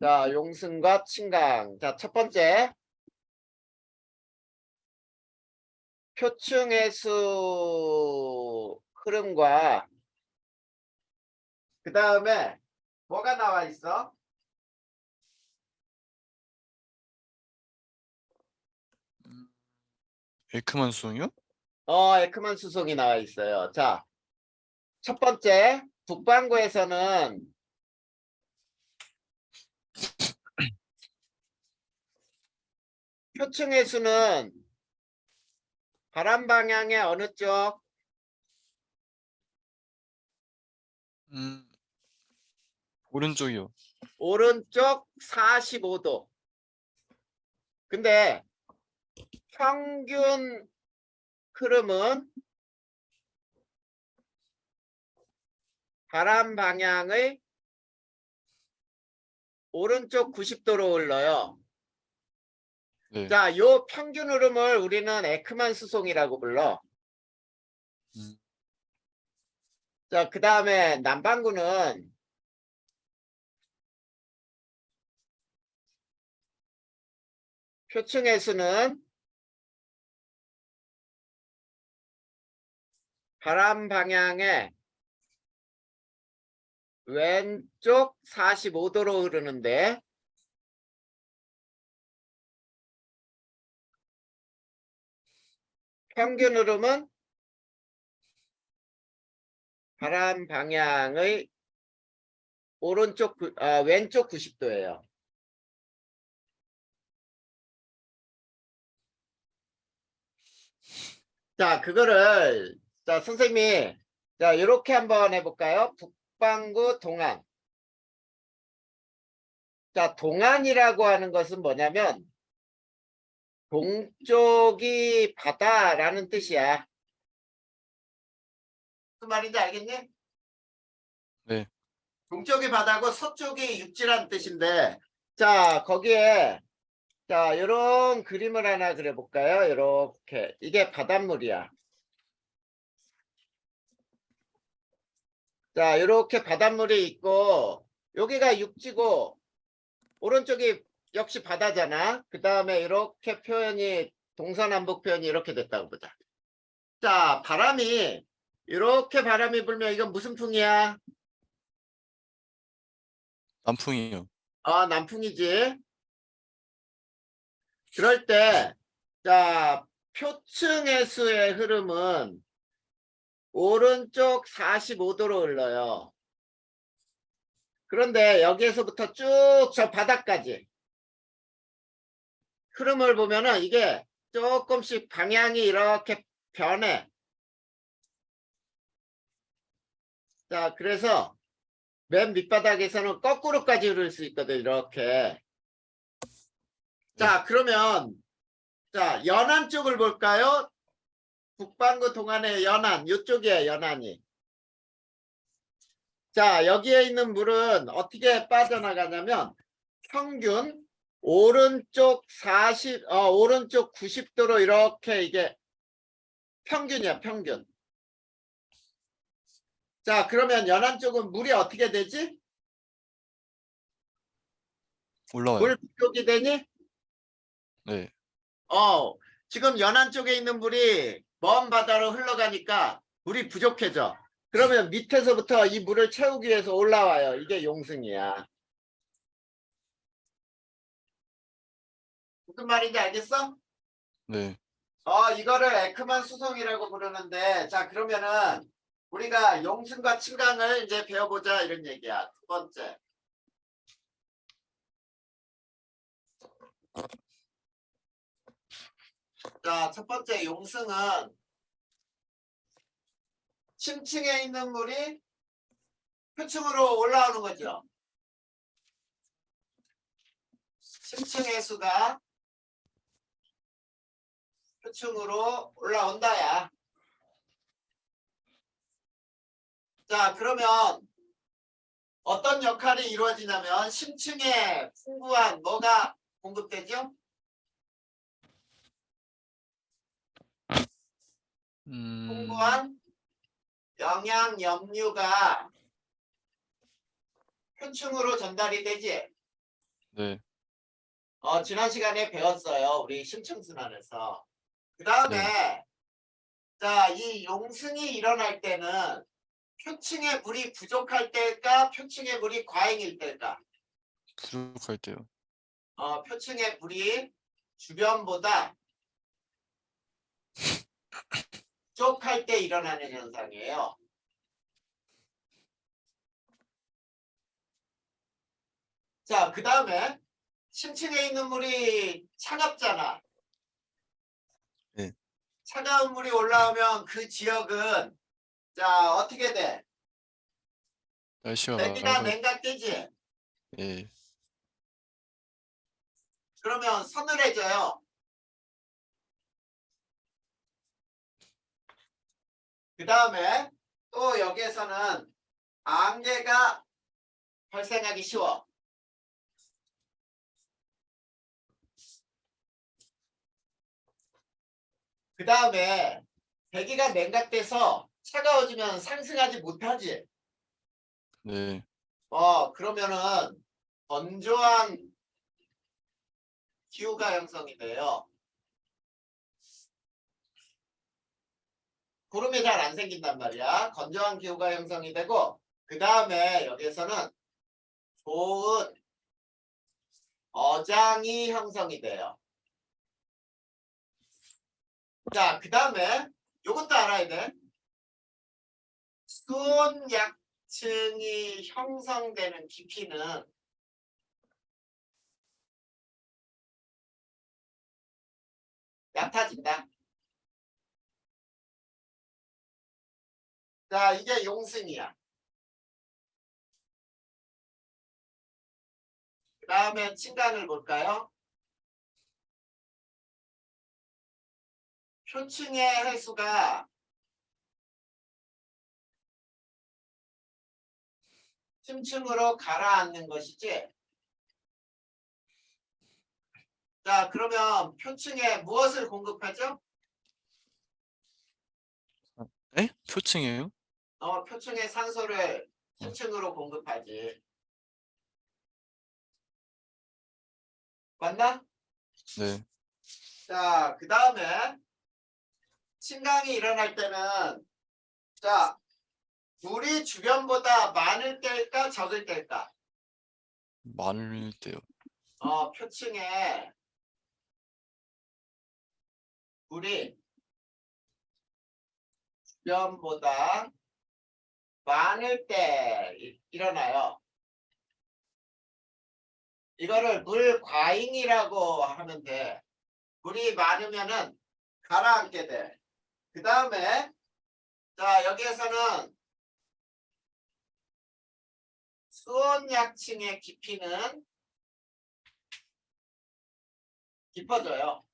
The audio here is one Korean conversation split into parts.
자, 용승과 침강. 자, 첫 번째. 표층의 수 흐름과 그 다음에 뭐가 나와 있어? 에크만 수송이요? 에크만 수송이 나와 있어요. 자, 첫 번째. 북반구에서는 표층의 수는 바람 방향의 어느 쪽? 오른쪽이요. 오른쪽 45도. 근데 평균 흐름은 바람 방향의 오른쪽 90도로 흘러요. 네. 자, 요 평균 흐름을 우리는 에크만 수송이라고 불러. 자, 그 다음에 남반구는 표층의 수는 바람 방향의 왼쪽 45도로 흐르는데 평균 흐름은 바람 방향의 왼쪽 90도예요. 자, 그거를 자, 선생님이 자, 이렇게 한번 해볼까요? 북반구 동안. 자, 동안이라고 하는 것은 뭐냐면 동쪽이 바다라는 뜻이야. 무슨 말인지 알겠니? 네. 동쪽이 바다고 서쪽이 육지라는 뜻인데, 자, 거기에 자, 요런 그림을 하나 그려볼까요? 이렇게. 이게 바닷물이야. 자, 이렇게 바닷물이 있고 여기가 육지고 오른쪽이 역시 바다잖아. 그 다음에 이렇게 표현이 동서남북 표현이 이렇게 됐다고 보자. 자, 바람이 이렇게 바람이 불면 이건 무슨 풍이야? 남풍이요. 남풍이지. 그럴 때 자, 표층의 수의 흐름은 오른쪽 45도로 흘러요. 그런데 여기에서부터 쭉 저 바닥까지 흐름을 보면은 이게 조금씩 방향이 이렇게 변해. 자, 그래서 맨 밑바닥에서는 거꾸로까지 흐를 수 있거든, 이렇게. 자, 그러면 자, 연안 쪽을 볼까요? 북반구 동안의 연안, 이쪽이에요, 연안이. 자, 여기에 있는 물은 어떻게 빠져나가냐면 평균 오른쪽 90도로 이렇게 이게 평균이야, 평균. 자, 그러면 연안 쪽은 물이 어떻게 되지? 올라와요. 물 부족이 되니? 네. 지금 연안 쪽에 있는 물이 먼 바다로 흘러가니까 물이 부족해져. 그러면 밑에서부터 이 물을 채우기 위해서 올라와요. 이게 용승이야. 무슨 말인지 알겠어? 네. 이거를 에크만 수송이라고 부르는데, 자, 그러면은 우리가 용승과 침강을 이제 배워보자 이런 얘기야. 두 번째. 자, 첫 번째 용승은 심층에 있는 물이 표층으로 올라오는 거죠. 심층의 수가 표층으로 올라온다야. 자, 그러면 어떤 역할이 이루어지냐면 심층에 풍부한 뭐가 공급되죠? 풍부한 영양 염류가 표층으로 전달이 되지. 네. 지난 시간에 배웠어요. 우리 심층순환에서. 그 네. 다음에 자, 이 용승이 일어날 때는 표층에 물이 부족할 때일까? 표층에 물이 과잉일 때일까? 부족할 때요. 표층에 물이 주변보다 부족할 때 일어나는 현상이에요. 자, 그 다음에 심층에 있는 물이 차갑잖아. 네. 차가운 물이 올라오면 그 지역은 자, 어떻게 돼? 날씨가 대기가 맑아요. 냉각되지? 예. 그러면 서늘해져요. 그 다음에 또 여기에서는 안개가 발생하기 쉬워. 그 다음에 대기가 냉각돼서 차가워지면 상승하지 못하지. 네. 그러면은 건조한 기후가 형성이 돼요. 구름이 잘 안 생긴단 말이야. 건조한 기후가 형성이 되고, 그 다음에 여기에서는 좋은 어장이 형성이 돼요. 자, 그 다음에 요것도 알아야 돼. 수온 약층이 형성되는 깊이는 얕아진다. 자, 이게 용승이야. 그 다음에 침강을 볼까요? 표층의 해수가 심층으로 가라앉는 것이지. 자, 그러면 표층에 무엇을 공급하죠? 에? 표층이에요? 표층에 산소를 심층으로 공급하지. 맞나? 네. 자, 그 다음에 침강이 일어날 때는 자, 물이 주변보다 많을 때일까 적을 때일까? 많을 때요. 표층에 물이 주변보다 많을 때 일어나요. 이거를 물 과잉이라고 하면 돼. 물이 많으면은 가라앉게 돼. 그 다음에 자, 여기에서는 수온 약층의 깊이는 깊어져요.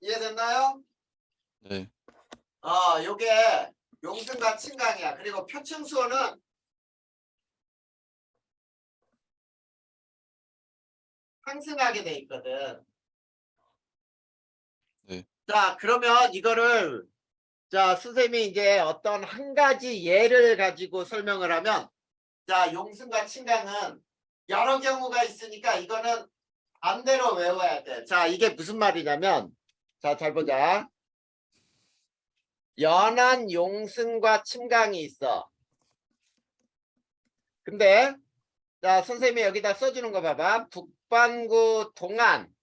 이해됐나요? 네. 요게 용승과 침강이야. 그리고 표층 수온은 상승하게 돼 있거든. 네. 자, 그러면 이거를 자, 선생님이 이제 어떤 한 가지 예를 가지고 설명을 하면 자, 용승과 침강은 여러 경우가 있으니까 이거는 반대로 외워야 돼. 자, 이게 무슨 말이냐면 자, 잘 보자. 연한 용승과 침강이 있어. 근데 자, 선생님이 여기다 써주는 거 봐봐. 북반구 동안.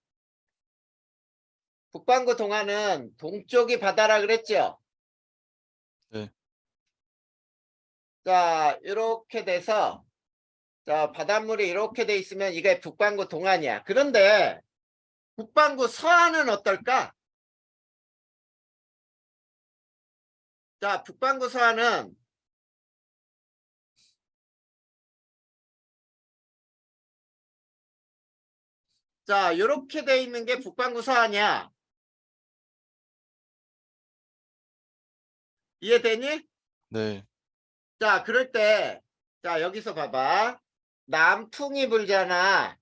북반구 동안은 동쪽이 바다라 그랬죠? 네. 자, 이렇게 돼서 자, 바닷물이 이렇게 돼 있으면 이게 북반구 동안이야. 그런데 북반구 서안은 어떨까? 자, 북반구 서안은 자, 이렇게 돼 있는 게 북반구 서안이야. 이해되니? 네. 자, 그럴 때 자, 여기서 봐봐. 남풍이 불잖아.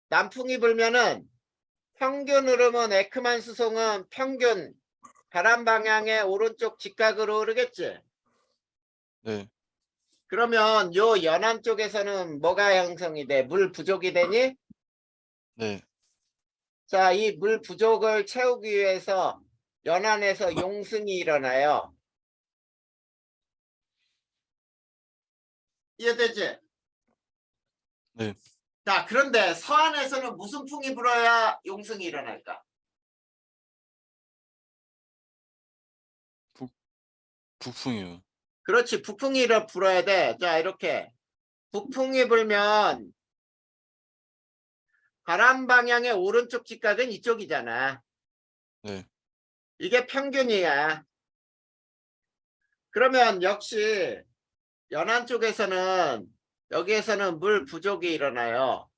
남풍이 불면은 평균 흐름은 에크만 수송은 평균 바람 방향의 오른쪽 직각으로 흐르겠지. 네. 그러면 요 연안 쪽에서는 뭐가 형성이 돼? 물 부족이 되니? 네. 자, 이 물 부족을 채우기 위해서 연안에서 용승이 일어나요. 이해되지? 네. 자, 그런데 서안에서는 무슨 풍이 불어야 용승이 일어날까? 북풍이요. 그렇지, 북풍이 불어야 돼. 자, 이렇게 북풍이 불면 바람 방향의 오른쪽 직각은 이쪽이잖아. 네. 이게 평균이야. 그러면 역시 연안 쪽에서는 여기에서는 물 부족이 일어나요.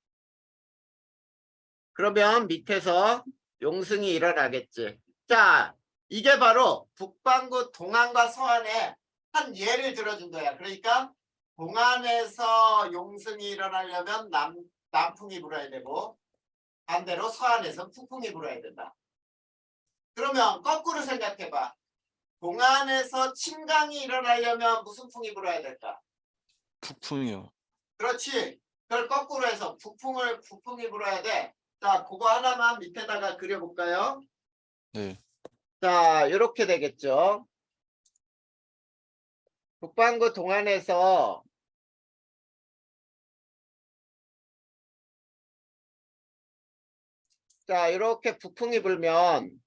그러면 밑에서 용승이 일어나겠지. 자, 이게 바로 북반구 동안과 서안의 한 예를 들어준 거야. 그러니까 동안에서 용승이 일어나려면 남풍이 불어야 되고 반대로 서안에서 북풍이 불어야 된다. 그러면 거꾸로 생각해봐. 동안에서 침강이 일어나려면 무슨 풍이 불어야 될까? 북풍이요. 그렇지. 그걸 거꾸로 해서 북풍이 불어야 돼. 자, 그거 하나만 밑에다가 그려볼까요? 네. 자, 이렇게 되겠죠. 북반구 동안에서 자, 이렇게 북풍이 불면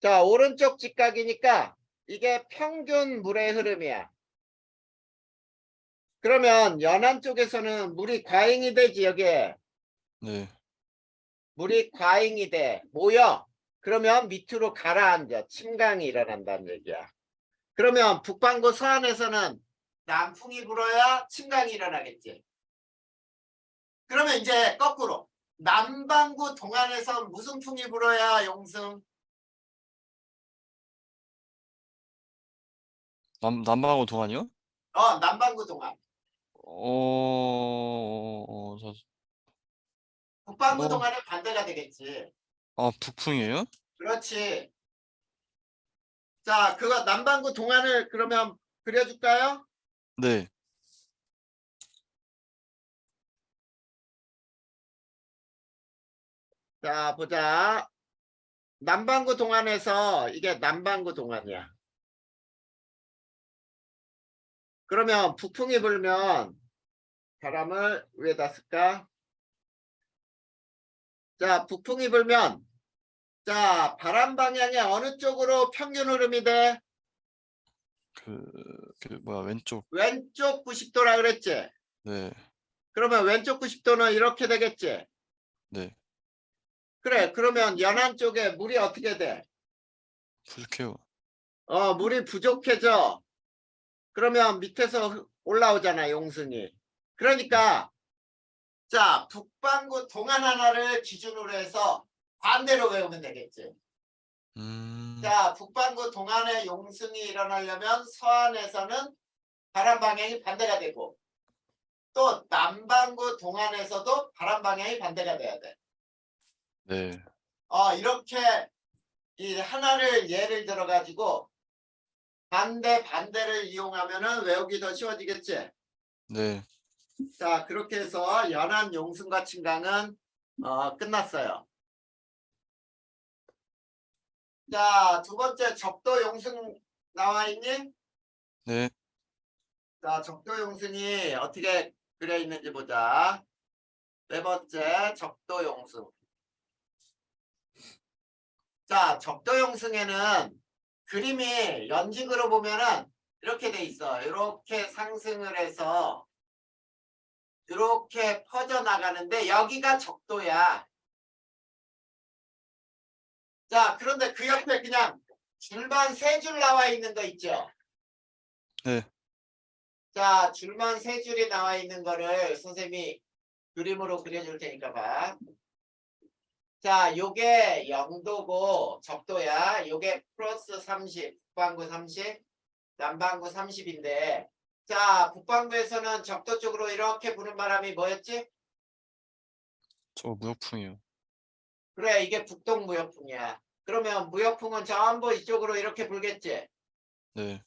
자, 오른쪽 직각이니까 이게 평균 물의 흐름이야. 그러면 연안 쪽에서는 물이 과잉이 되지, 여기에. 네. 물이 과잉이 돼. 모여. 그러면 밑으로 가라앉아. 침강이 일어난다는 얘기야. 그러면 북반구 서안에서는 남풍이 불어야 침강이 일어나겠지. 그러면 이제 거꾸로 남반구 동안에서 무슨 풍이 불어야 용승? 남방하고 동안이요? 남반구 동안. 저, 북반구 동안은 반대가 되겠지. 북풍이에요? 그렇지. 자, 그거 남반구 동안을 그러면 그려줄까요? 네. 자, 보자. 남반구 동안에서 이게 남반구 동안이야. 그러면 북풍이 불면 바람을 위에다 쓸까? 자, 북풍이 불면 자, 바람 방향이 어느 쪽으로 평균 흐름이 돼? 왼쪽. 왼쪽 90도라 그랬지? 네. 그러면 왼쪽 90도는 이렇게 되겠지? 네. 그래, 그러면 연안 쪽에 물이 어떻게 돼? 부족해요. 물이 부족해져. 그러면 밑에서 올라오잖아, 용승이. 그러니까 자, 북반구 동안 하나를 기준으로 해서 반대로 외우면 되겠지. 자, 북반구 동안에 용승이 일어나려면 서안에서는 바람 방향이 반대가 되고 또 남반구 동안에서도 바람 방향이 반대가 돼야 돼. 네. 이렇게 이 하나를 예를 들어 가지고 반대를 이용하면은 외우기 더 쉬워지겠지. 네. 자, 그렇게 해서 연안 용승과 침강은 끝났어요. 자, 두 번째 적도 용승 나와 있니? 네. 자, 적도 용승이 어떻게 그려 있는지 보자. 네 번째 적도 용승. 자, 적도 용승에는 그림이 연직으로 보면은 이렇게 돼 있어. 이렇게 상승을 해서 이렇게 퍼져 나가는데 여기가 적도야. 자, 그런데 그 옆에 그냥 줄만 세 줄 나와 있는 거 있죠? 네. 자, 줄만 세 줄이 나와 있는 거를 선생님이 그림으로 그려줄 테니까 봐. 자, 요게 0도고 적도야. 요게 플러스 30, 북반구 30, 남반구 30인데 자, 북반구에서는 적도 쪽으로 이렇게 부는 바람이 뭐였지? 저 무역풍이요. 그래, 이게 북동 무역풍이야. 그러면 무역풍은 전부 이쪽으로 이렇게 불겠지. 네.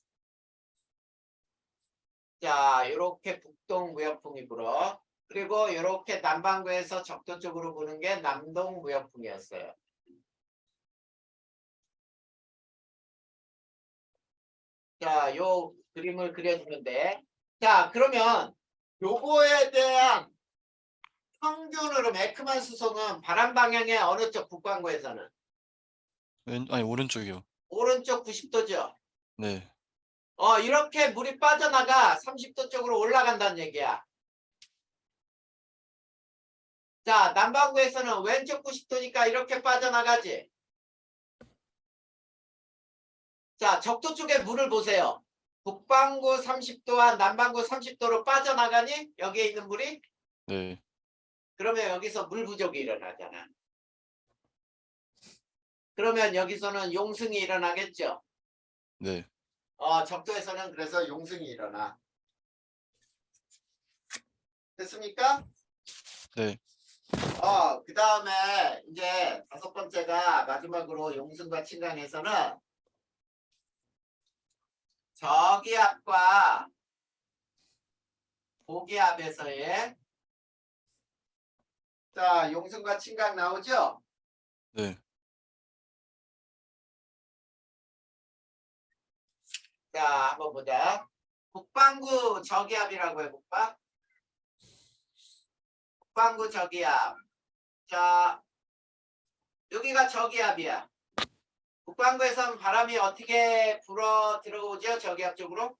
자, 이렇게 북동 무역풍이 불어. 그리고 이렇게 남반구에서 적도 쪽으로 부는 게 남동 무역풍이었어요. 자, 요 그림을 그려주면 돼. 자, 그러면 요거에 대한 평균 흐름 에크만 수송은 바람 방향의 어느 쪽 북반구에서는? 아니, 오른쪽이요. 오른쪽 90도죠. 네. 이렇게 물이 빠져나가 30도 쪽으로 올라간다는 얘기야. 자, 남반구에서는 왼쪽 90도니까 이렇게 빠져나가지. 자, 적도 쪽에 물을 보세요. 북반구 30도와 남반구 30도로 빠져나가니 여기에 있는 물이? 네. 그러면 여기서 물 부족이 일어나잖아. 그러면 여기서는 용승이 일어나겠죠. 네. 적도에서는 그래서 용승이 일어나. 됐습니까? 네. 그 다음에 이제 5번째가 마지막으로 용승과 침강에서는 저기압과 고기압에서의 자, 용승과 침강 나오죠? 네. 자, 한번 보자. 북반구 저기압이라고 해 볼까? 북반구 저기압. 자, 여기가 저기압이야. 북반구에서는 바람이 어떻게 불어 들어오죠? 저기압 쪽으로?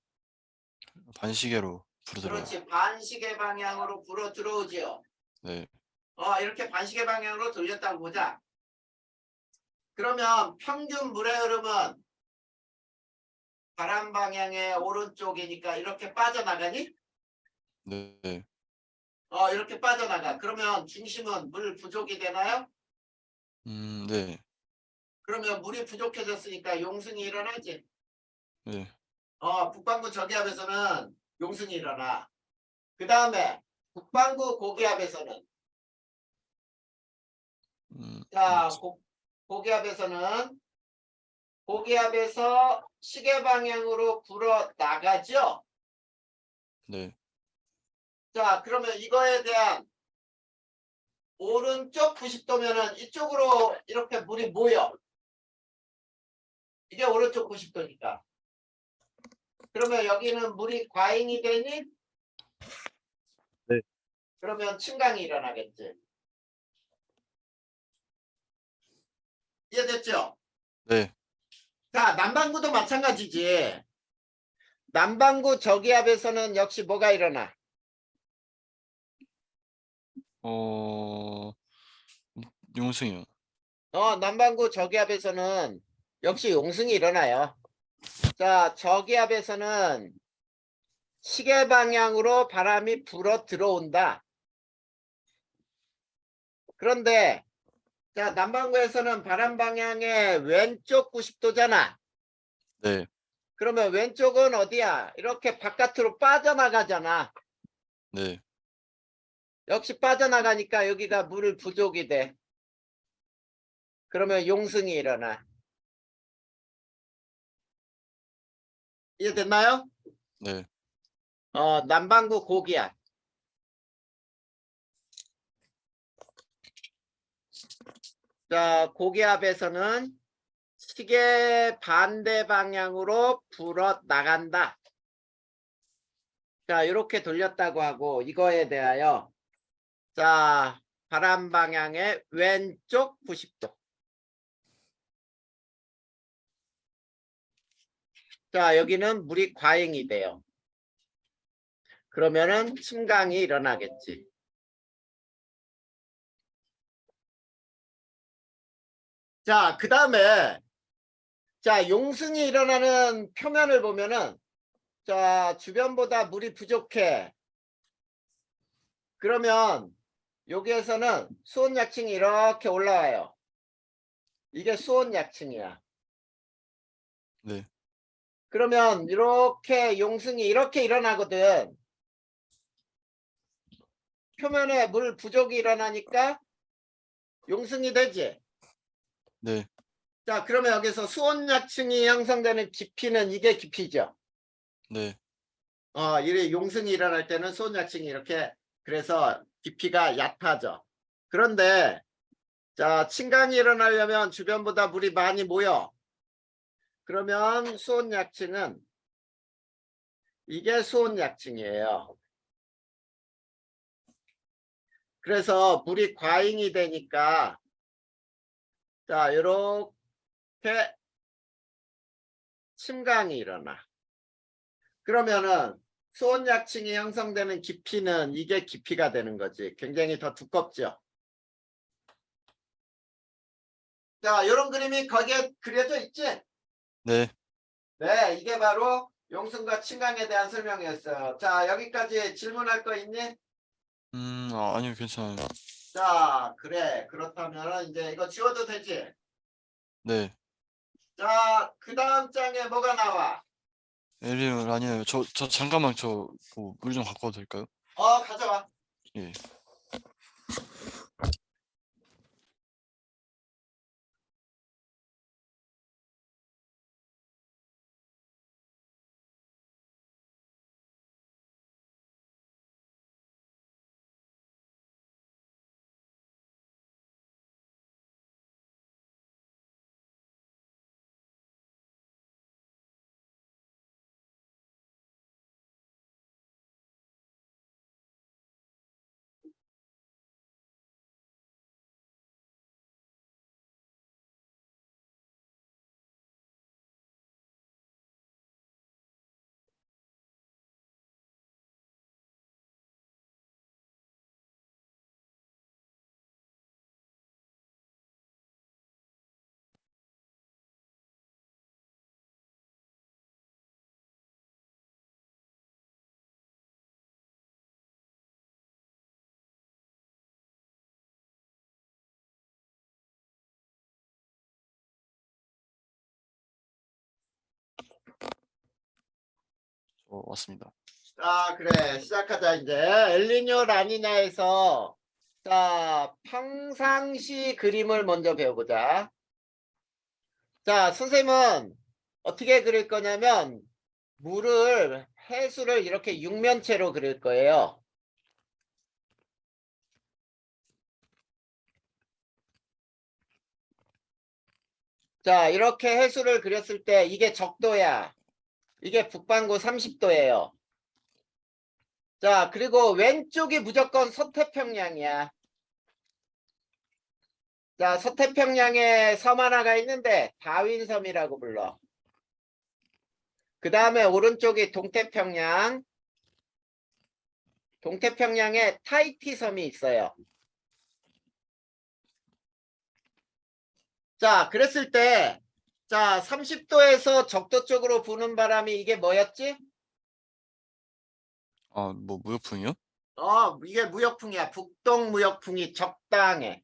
반시계로 불어들어요. 그렇지. 반시계 방향으로 불어 들어오죠. 네. 이렇게 반시계 방향으로 돌렸다고 보자. 그러면 평균 물의 흐름은 바람 방향의 오른쪽이니까 이렇게 빠져나가니? 네. 이렇게 빠져나가. 그러면 중심은 물 부족이 되나요? 네. 그러면 물이 부족해졌으니까 용승이 일어나지. 네. 북반구 저기압에서는 용승이 일어나. 그 다음에 북반구 고기압에서는 자, 고기압에서는 고기압에서 시계 방향으로 불어 나가죠. 네. 자, 그러면 이거에 대한 오른쪽 90도면은 이쪽으로 이렇게 물이 모여. 이게 오른쪽 90도니까. 그러면 여기는 물이 과잉이 되니? 네. 그러면 침강이 일어나겠지. 이해됐죠? 네. 자, 남반구도 마찬가지지. 남반구 저기압에서는 역시 뭐가 일어나? 용승이요. 남반구 저기압에서는 역시 용승이 일어나요. 자, 저기압에서는 시계 방향으로 바람이 불어 들어온다. 그런데 자, 남반구에서는 바람 방향의 왼쪽 90도잖아. 네. 그러면 왼쪽은 어디야? 이렇게 바깥으로 빠져나가잖아. 네. 역시 빠져나가니까 여기가 물 부족이 돼. 그러면 용승이 일어나. 이해됐나요? 네. 남반구 고기압. 자, 고기압에서는 시계 반대 방향으로 불어 나간다. 자, 이렇게 돌렸다고 하고 이거에 대하여 자, 바람 방향의 왼쪽 90도. 자, 여기는 물이 과잉이 돼요. 그러면은 침강이 일어나겠지. 자, 그 다음에 자, 용승이 일어나는 표면을 보면은 자, 주변보다 물이 부족해. 그러면 여기에서는 수온 약층이 이렇게 올라와요. 이게 수온 약층이야. 네. 그러면 이렇게 용승이 이렇게 일어나거든. 표면에 물 부족이 일어나니까 용승이 되지? 네. 자, 그러면 여기서 수온약층이 형성되는 깊이는 이게 깊이죠. 네. 이래 용승이 일어날 때는 수온약층이 이렇게 그래서 깊이가 얕아져. 그런데 자, 침강이 일어나려면 주변보다 물이 많이 모여. 그러면 수온약층은 이게 수온약층이에요. 그래서 물이 과잉이 되니까 자, 이렇게 침강이 일어나. 그러면은 수온약층이 형성되는 깊이는 이게 깊이가 되는 거지. 굉장히 더 두껍죠. 자, 이런 그림이 거기에 그려져 있지? 네. 네, 이게 바로 용승과 침강에 대한 설명이었어요. 자, 여기까지 질문할 거 있니? 아니요, 괜찮아요. 자, 그래. 그렇다면 이제 이거 지워도 되지? 네. 자, 그 다음 장에 뭐가 나와? 엘리는 아니에요. 저 잠깐만 물 좀 갖고 와도 될까요? 가져와. 예. 왔습니다. 자, 그래. 시작하자, 이제. 엘니뇨 라니냐에서 자, 평상시 그림을 먼저 배워보자. 자, 선생님은 어떻게 그릴 거냐면 물을 해수를 이렇게 육면체로 그릴 거예요. 자, 이렇게 해수를 그렸을 때 이게 적도야. 이게 북반구 30도예요. 자, 그리고 왼쪽이 무조건 서태평양이야. 자, 서태평양에 섬 하나가 있는데 다윈섬이라고 불러. 그 다음에 오른쪽이 동태평양. 동태평양에 타이티 섬이 있어요. 자, 그랬을 때, 자, 30도에서 적도 쪽으로 부는 바람이 이게 뭐였지? 무역풍이요? 이게 무역풍이야. 북동 무역풍이 적당해.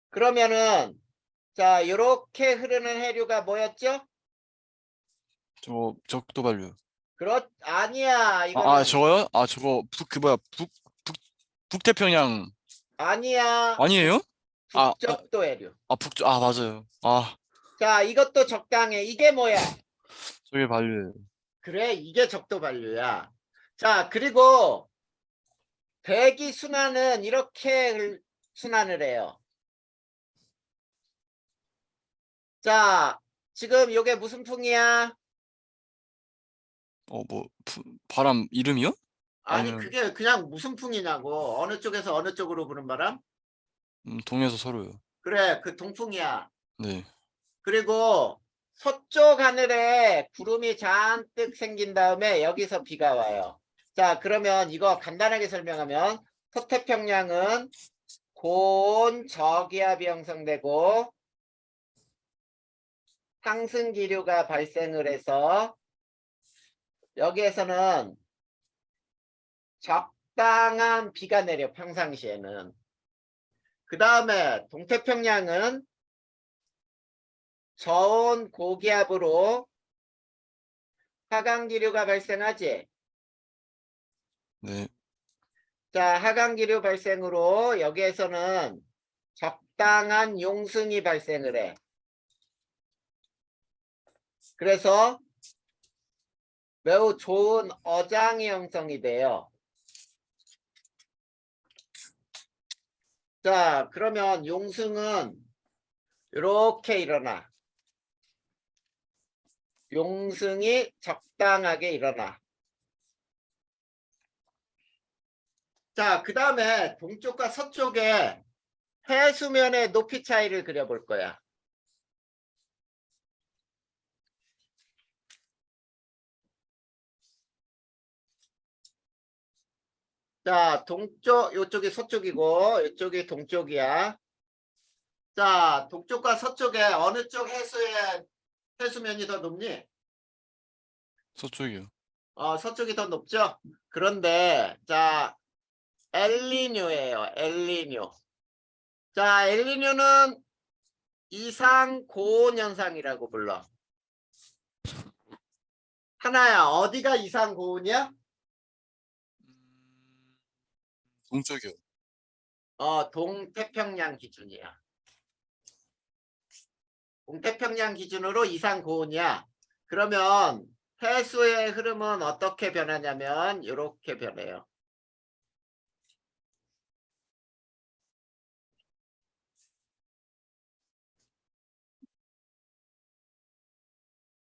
그러면은, 자, 요렇게 흐르는 해류가 뭐였죠? 적도 반류. 아니야. 이거는, 저거요? 저거 북태평양 아니야. 아니에요? 북적도 해류. 맞아요. 자, 이것도 적당해. 이게 뭐야? 저게 반류예요. 그래, 이게 적도 반류야. 자, 그리고 대기 순환은 이렇게 순환을 해요. 자, 지금 요게 무슨 풍이야? 바람 이름이요? 아니, 아니면 그게 그냥 무슨 풍이냐고. 어느 쪽에서 어느 쪽으로 부는 바람? 동에서 서로요. 그래, 그 동풍이야. 네. 그리고 서쪽 하늘에 구름이 잔뜩 생긴 다음에 여기서 비가 와요. 자, 그러면 이거 간단하게 설명하면 서태평양은 고온 저기압이 형성되고 상승 기류가 발생을 해서 여기에서는 적당한 비가 내려 평상시에는. 그 다음에 동태평양은 저온 고기압으로 하강 기류가 발생하지. 네. 자, 하강기류 발생으로 여기에서는 적당한 용승이 발생을 해. 그래서 매우 좋은 어장이 형성이 돼요. 자, 그러면 용승은 이렇게 일어나. 용승이 적당하게 일어나. 자, 그 다음에 동쪽과 서쪽에 해수면의 높이 차이를 그려볼 거야. 자, 동쪽, 요쪽이 서쪽이고, 이쪽이 동쪽이야. 자, 동쪽과 서쪽에 어느 쪽 해수면이 더 높니? 서쪽이요. 서쪽이 더 높죠? 그런데, 자, 엘니뇨예요, 엘니뇨. 자, 엘니뇨는 이상 고온 현상이라고 불러. 하나야, 어디가 이상 고온이야? 동쪽이요. 동태평양 기준이야. 동태평양 기준으로 이상 고온이야. 그러면 해수의 흐름은 어떻게 변하냐면 이렇게 변해요.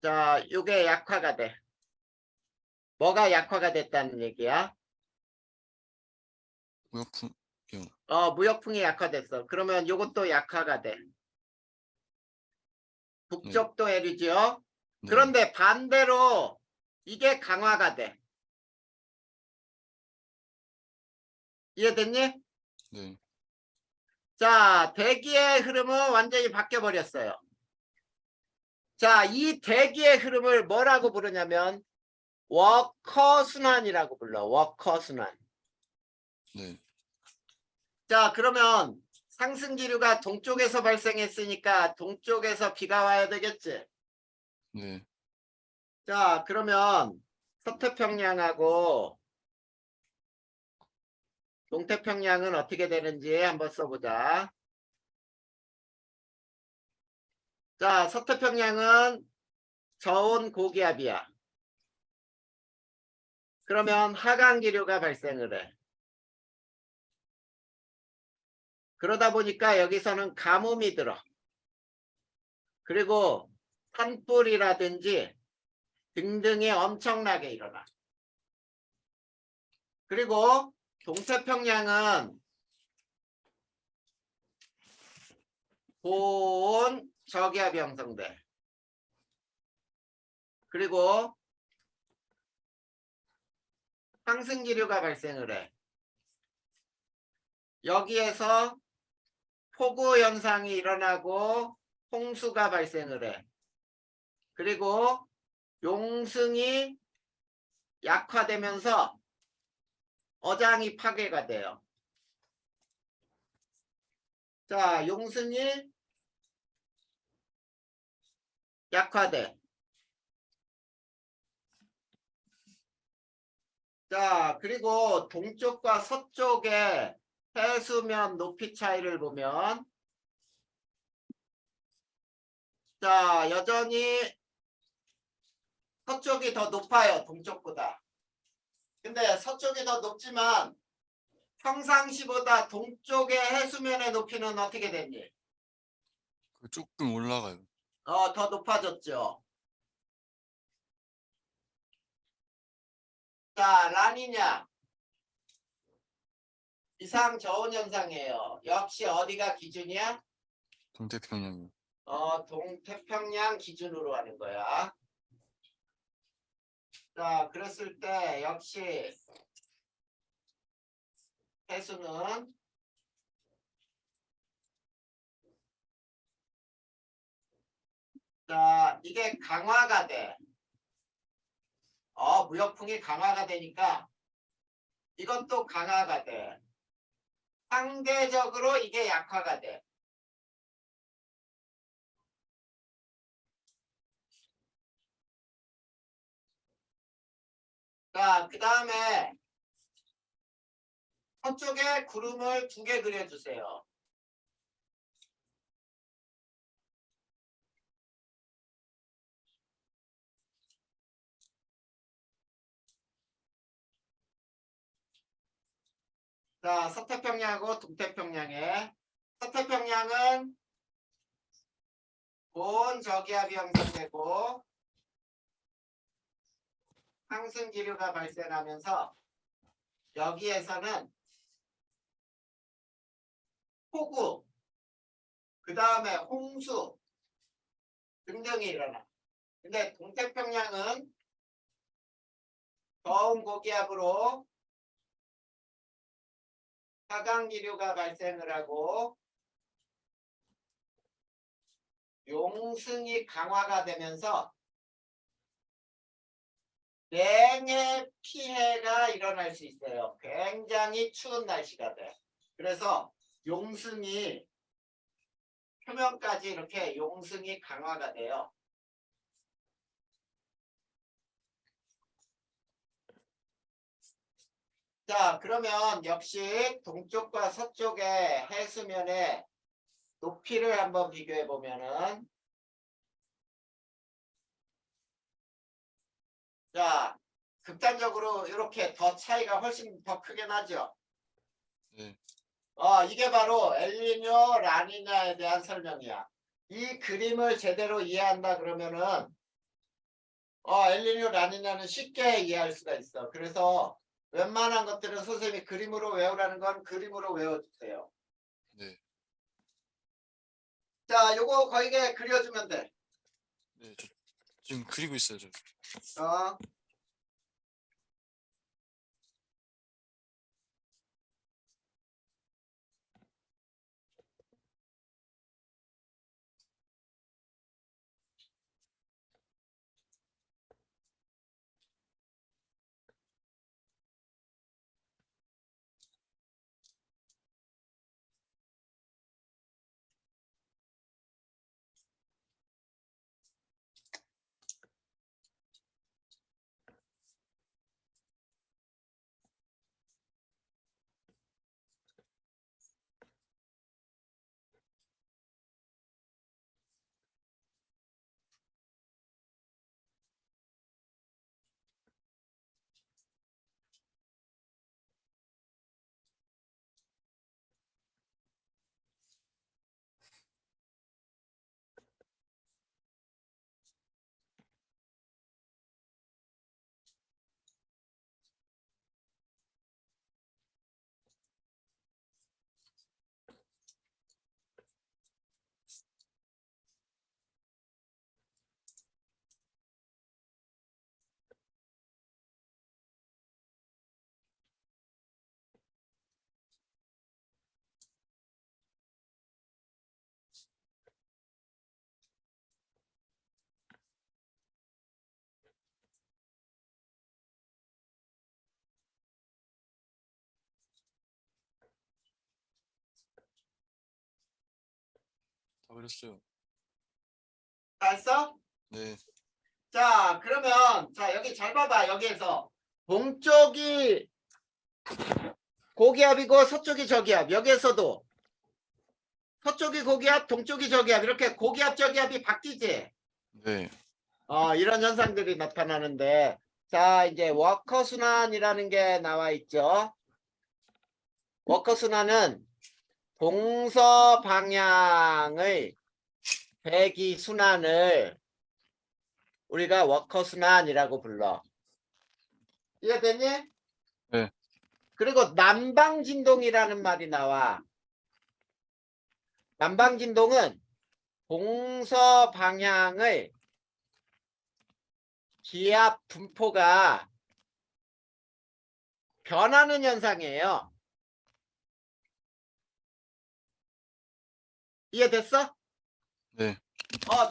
자, 이게 약화가 돼. 뭐가 약화가 됐다는 얘기야? 무역풍이요. 무역풍이 약화됐어. 그러면 이것도 약화가 돼. 북쪽도 해류지요. 네. 그런데 반대로 이게 강화가 돼. 이해됐니? 네. 자, 대기의 흐름은 완전히 바뀌어 버렸어요. 자, 이 대기의 흐름을 뭐라고 부르냐면 워커 순환이라고 불러. 워커 순환. 네. 자, 그러면 상승 기류가 동쪽에서 발생했으니까 동쪽에서 비가 와야 되겠지. 네. 자, 그러면 서태평양하고 동태평양은 어떻게 되는지 한번 써보자. 자, 서태평양은 저온 고기압이야. 그러면 하강 기류가 발생을 해. 그러다 보니까 여기서는 가뭄이 들어. 그리고 산불이라든지 등등이 엄청나게 일어나. 그리고 동태평양은 고온 저기압이 형성돼. 그리고 상승 기류가 발생을 해. 여기에서 폭우 현상이 일어나고 홍수가 발생을 해. 그리고 용승이 약화되면서 어장이 파괴가 돼요. 자, 용승이 약화돼. 자, 그리고 동쪽과 서쪽의 해수면 높이 차이를 보면, 자, 여전히 서쪽이 더 높아요, 동쪽보다. 근데 서쪽이 더 높지만 평상시보다 동쪽의 해수면의 높이는 어떻게 됐니? 조금 올라가요. 더 높아졌죠. 자, 라니냐. 이상 저온 현상이에요. 역시 어디가 기준이야? 동태평양이요. 동태평양 기준으로 하는 거야. 자, 그랬을 때 역시 해수는 자, 이게 강화가 돼. 무역풍이 강화가 되니까 이것도 강화가 돼. 상대적으로 이게 약화가 돼. 자, 그 다음에 서쪽에 구름을 2개 그려주세요. 자, 서태평양하고 동태평양에 서태평양은 고온저기압이 형성되고 상승기류가 발생하면서 여기에서는 폭우, 그 다음에 홍수 등등이 일어나. 근데 동태평양은 더운 고기압으로 하강기류가 발생을 하고 용승이 강화가 되면서 냉해 피해가 일어날 수 있어요. 굉장히 추운 날씨가 돼. 그래서 용승이 표면까지 이렇게 용승이 강화가 돼요. 자, 그러면 역시 동쪽과 서쪽의 해수면의 높이를 한번 비교해 보면은, 자, 극단적으로 이렇게 더 차이가 훨씬 더 크게 나죠. 네. 이게 바로 엘니뇨, 라니냐에 대한 설명이야. 이 그림을 제대로 이해한다 그러면은 엘니뇨, 라니냐는 쉽게 이해할 수가 있어. 그래서 웬만한 것들은 선생님이 그림으로 외우라는 건 그림으로 외워주세요. 네. 자, 요거 거기에 그려주면 돼. 네. 저 지금 그리고 있어요. 저. 어. 다 그렸어요. 다 했어? 네. 자, 그러면 자, 여기 잘 봐봐. 여기에서 동쪽이 고기압이고 서쪽이 저기압. 여기에서도 서쪽이 고기압, 동쪽이 저기압. 이렇게 고기압, 저기압이 바뀌지. 네. 이런 현상들이 나타나는데, 자, 이제 워커 순환이라는 게 나와 있죠. 워커 순환은 동서 방향의 대기 순환을 우리가 워커 순환이라고 불러. 이해됐니? 네. 그리고 남방 진동이라는 말이 나와. 남방 진동은 동서 방향의 기압 분포가 변하는 현상이에요. 이해됐어? 네.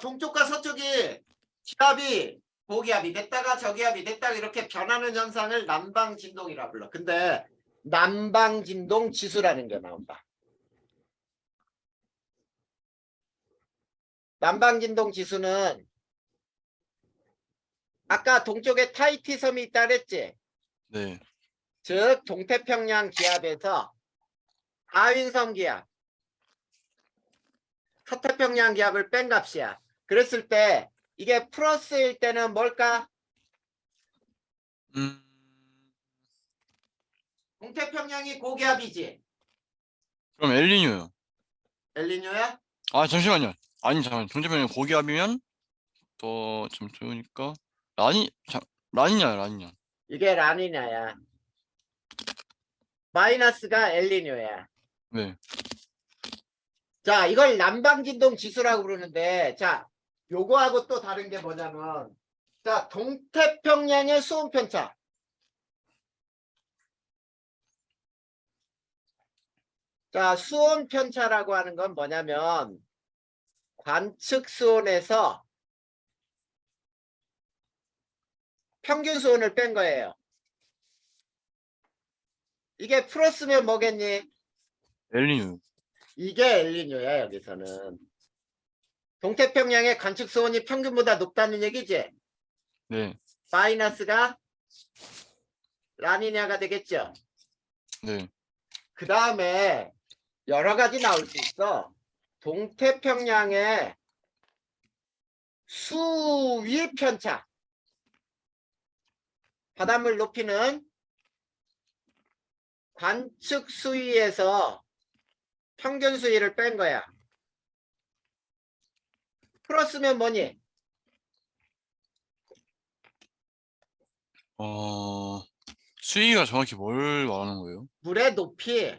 동쪽과 서쪽이 기압이 고기압이 됐다가 저기압이 됐다가 이렇게 변하는 현상을 남방 진동이라 불러. 근데 남방 진동 지수라는 게 나온다. 남방 진동 지수는 아까 동쪽에 타히티 섬이 있다 그랬지? 네. 즉 동태평양 기압에서 하윈섬 기압, 서태평양 기압을 뺀 값이야. 그랬을 때 이게 플러스일 때는 뭘까? 음, 동태평양이 고기압이지. 그럼 엘니뇨요. 엘니뇨야? 아, 잠시만요. 아니, 잠깐. 동태평양 고기압이면 더 좀 좋으니까. 라니냐, 라니냐. 이게 라니냐야. 마이너스가 엘니뇨야. 네. 자, 이걸 남방진동 지수라고 부르는데, 자, 요거하고 또 다른 게 뭐냐면, 자, 동태평양의 수온 편차. 자, 수온 편차라고 하는 건 뭐냐면, 관측 수온에서 평균 수온을 뺀 거예요. 이게 플러스면 뭐겠니? 엘니뇨. 이게 엘니뇨야, 여기서는. 동태평양의 관측 수온이 평균보다 높다는 얘기지? 네. 마이너스가 라니냐가 되겠죠? 네. 그 다음에 여러 가지 나올 수 있어. 동태평양의 수위 편차. 바닷물 높이는 관측 수위에서 평균 수위를 뺀 거야. 플러스면 뭐니? 수위가 정확히 뭘 말하는 거예요? 물의 높이.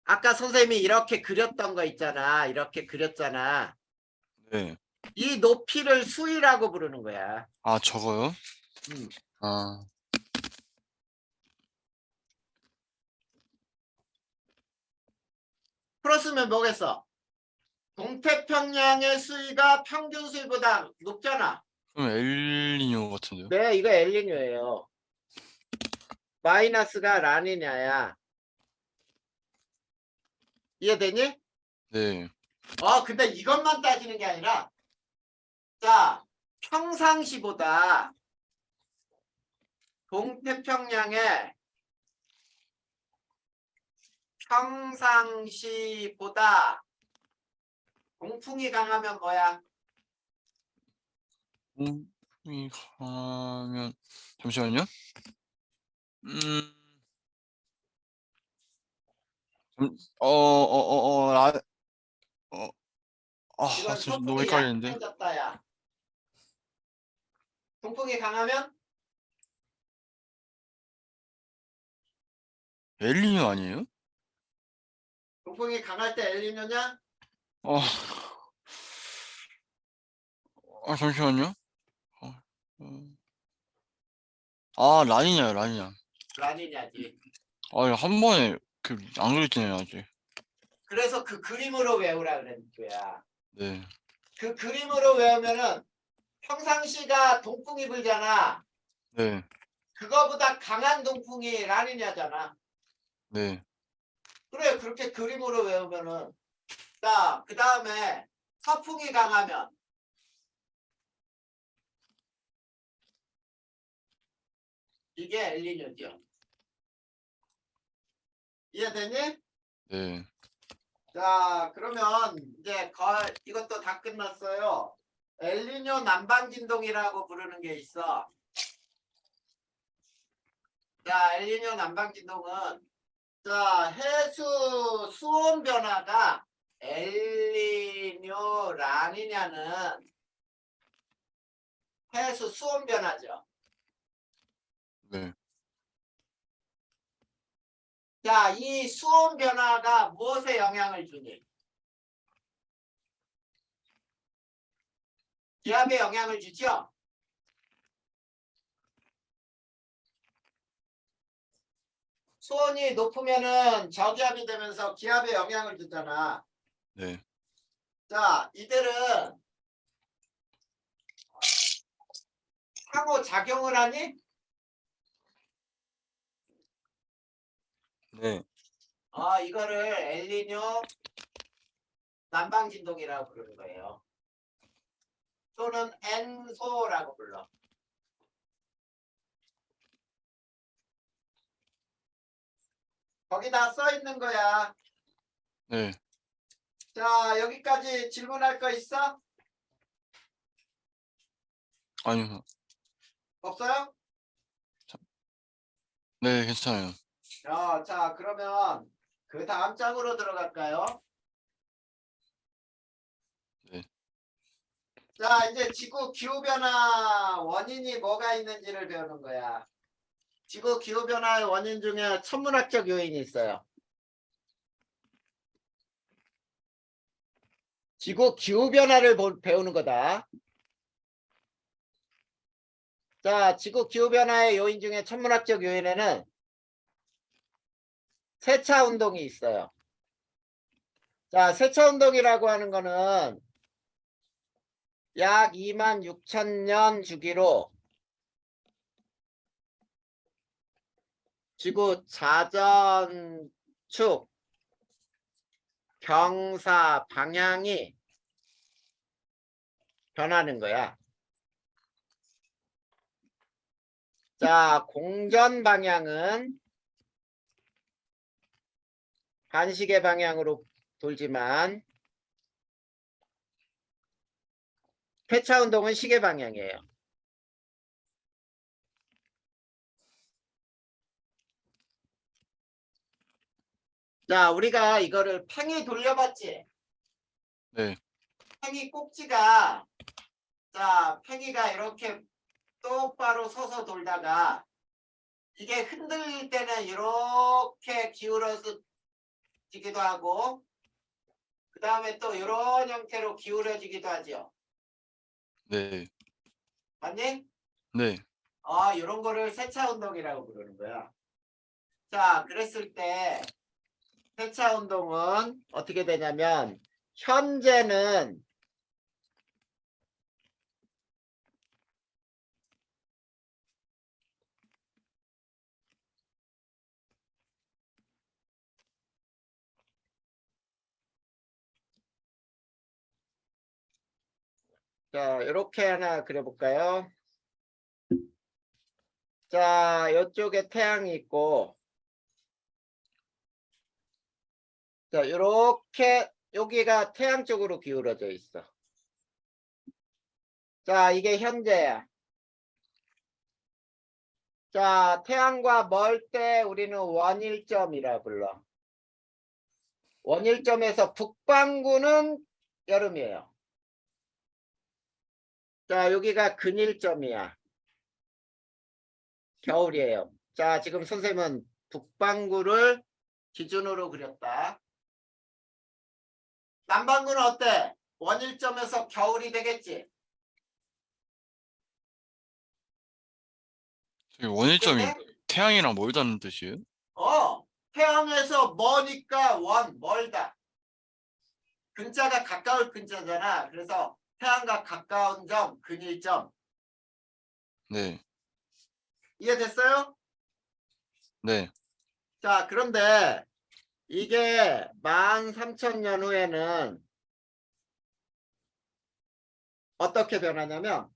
아까 선생님이 이렇게 그렸던 거 있잖아. 이렇게 그렸잖아. 네. 이 높이를 수위라고 부르는 거야. 아, 저거요? 음. 아, 플러스면 뭐겠어? 동태평양의 수위가 평균 수위보다 높잖아. 그럼 엘니뇨 같은데요? 네, 이거 엘니뇨예요. 마이너스가 라니냐야. 이해되니? 네. 근데 이것만 따지는 게 아니라, 자, 평상시보다 동태평양의 평상시보다 동풍이 강하면 뭐야? 이 가면 잠시만요. 음, 라, 어, 이건 잠시 너무 서풍이 헷갈리는데. 약해졌다야. 동풍이 강하면 엘니뇨 아니에요? 동풍이 강할 때 엘니뇨냐? 어, 잠시만요. 어, 라니냐요, 라니냐. 라니냐지. 한 번에 안 그랬잖아요, 아직. 그래서 그 그림으로 외우라 그랬는 거야. 네, 그 그림으로 외우면은 평상시가 동풍이 불잖아. 네, 그거보다 강한 동풍이 라니냐잖아. 네. 그래, 그렇게 그림으로 외우면은. 자, 그 다음에 서풍이 강하면 이게 엘니뇨죠. 이해되니? 네. 자, 그러면 이제 이것도 다 끝났어요. 엘니뇨 남방진동이라고 부르는 게 있어. 자, 엘니뇨 남방진동은 자, 해수 수온 변화가 엘니뇨 라니냐는 해수 수온 변화죠. 네. 자, 이 수온 변화가 무엇에 영향을 주니? 기압에 영향을 주죠? 수온이 높으면은 저기압이 되면서 기압에 영향을 주잖아. 네. 자, 이들은 상호 작용을 하니? 네. 이거를 엘니뇨 남방진동이라고 부르는 거예요. 또는 엔소라고 불러. 거기다 써 있는 거야. 네. 자, 여기까지 질문할 거 있어? 아니요. 없어요? 네, 괜찮아요. 자, 그러면 그 다음 장으로 들어갈까요? 네. 자, 이제 지구 기후변화 원인이 뭐가 있는지를 배우는 거야. 지구 기후변화의 원인 중에 천문학적 요인이 있어요. 지구 기후변화를 배우는 거다. 자, 지구 기후변화의 요인 중에 천문학적 요인에는 세차 운동이 있어요. 자, 세차 운동이라고 하는 거는 약 26,000년 주기로 지구 자전축 경사 방향이 변하는 거야. 자, 공전 방향은 반시계 방향으로 돌지만 세차 운동은 시계 방향이에요. 자, 우리가 이거를 팽이 돌려봤지? 네. 팽이 꼭지가, 자, 팽이가 이렇게 똑바로 서서 돌다가 이게 흔들릴 때는 이렇게 기울어서 지기도 하고 그 다음에 또 이런 형태로 기울어지기도 하죠. 네. 맞니? 네. 이런 거를 세차 운동이라고 부르는 거야. 자, 그랬을 때 세차 운동은 어떻게 되냐면 현재는 자, 이렇게 하나 그려볼까요? 자, 이쪽에 태양이 있고 자, 이렇게 여기가 태양 쪽으로 기울어져 있어. 자, 이게 현재야. 자, 태양과 멀 때 우리는 원일점이라 불러. 원일점에서 북반구는 여름이에요. 자, 여기가 근일점이야. 겨울이에요. 자, 지금 선생님은 북반구를 기준으로 그렸다. 남반구는 어때? 원일점에서 겨울이 되겠지? 저기 원일점이 근데 태양이랑 멀다는 뜻이에요? 태양에서 머니까 멀다. 근자가 가까울 근자잖아. 그래서 태양과 가까운 점, 근일점. 네. 이해됐어요? 네. 자, 그런데 이게 13,000년 후에는 어떻게 변하냐면